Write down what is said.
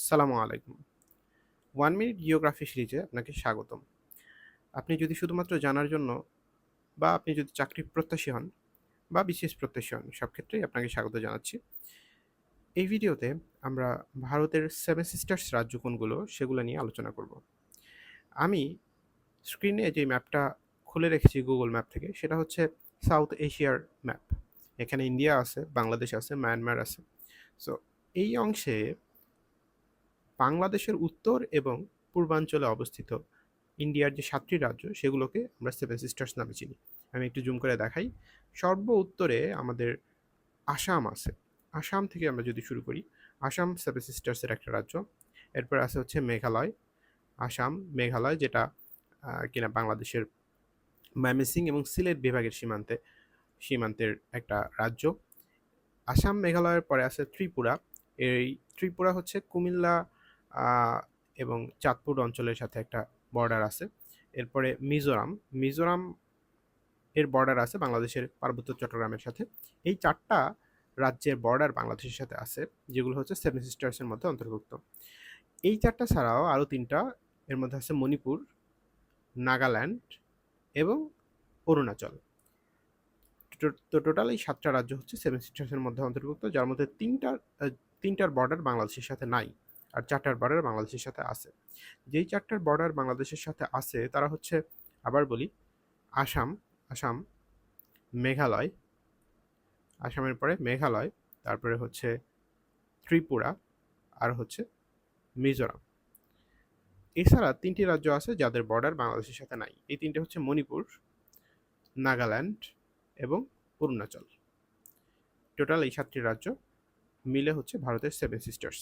আসসালামু আলাইকুম। 1 minute geography সিরিজে আপনাকে স্বাগতম। আপনি যদি শুধুমাত্র জানার জন্য বা আপনি যদি চাকরি প্রত্যাশী হন বা বিশেষ প্রত্যাশী হন, সব ক্ষেত্রেই আপনাকে স্বাগত জানাচ্ছি। এই ভিডিওতে আমরা ভারতের 7 সিস্টার্স রাজ্য কোনগুলো, সেগুলো নিয়ে আলোচনা করব। আমি স্ক্রিনে যে ম্যাপটা খুলে রেখেছি গুগল ম্যাপ থেকে, সেটা হচ্ছে সাউথ এশিয়ার ম্যাপ। এখানে ইন্ডিয়া আছে, বাংলাদেশ আছে, মায়ানমার আছে। সো এই অংশে বাংলাদেশের উত্তর এবং পূর্বাঞ্চলে অবস্থিত ইন্ডিয়ার যে ৭টি রাজ্য সেগুলোকে আমরা সেভেন সিস্টার্স নামে চিনি। আমি একটু জুম করে দেখাই। সর্ব উত্তরে আমাদের আসাম আছে। আসাম থেকে আমরা যদি শুরু করি, আসাম সেভেন সিস্টার্সের একটা রাজ্য। এরপর আছে হচ্ছে মেঘালয়। আসাম, মেঘালয়, যেটা কিনা বাংলাদেশের ময়মনসিংহ এবং সিলেট বিভাগের সীমান্তের একটা রাজ্য। আসাম, মেঘালয়ের পরে আছে ত্রিপুরা। এই ত্রিপুরা হচ্ছে কুমিল্লা এবং চাঁদপুর অঞ্চলের সাথে একটা বর্ডার আছে। এরপরে মিজোরাম। মিজোরাম এর বর্ডার আছে বাংলাদেশের পার্বত্য চট্টগ্রামের সাথে। এই ৪টা রাজ্যের বর্ডার বাংলাদেশের সাথে আছে, যেগুলো হচ্ছে সেভেন সিস্টার্সের মধ্যে অন্তর্ভুক্ত। এই ৪টা ছাড়াও আরও ৩টা, এর মধ্যে আছে মণিপুর, নাগাল্যান্ড এবং অরুণাচল। তো টোটাল এই ৭টা রাজ্য হচ্ছে সেভেন সিস্টার্সের মধ্যে অন্তর্ভুক্ত, যার মধ্যে তিনটার বর্ডার বাংলাদেশের সাথে নাই, আর ৪টার বর্ডার বাংলাদেশের সাথে আছে। যেই ৪টার বর্ডার বাংলাদেশের সাথে আছে তারা হচ্ছে, আবার বলি, আসাম, আসাম, মেঘালয়, আসামের পরে মেঘালয়, তারপরে হচ্ছে ত্রিপুরা, আর হচ্ছে মিজোরাম। এছাড়া ৩টি রাজ্য আছে যাদের বর্ডার বাংলাদেশের সাথে নাই। এই ৩টে হচ্ছে মণিপুর, নাগাল্যান্ড এবং অরুণাচল। টোটাল এই ৭টি রাজ্য মিলে হচ্ছে ভারতের সেভেন সিস্টার্স।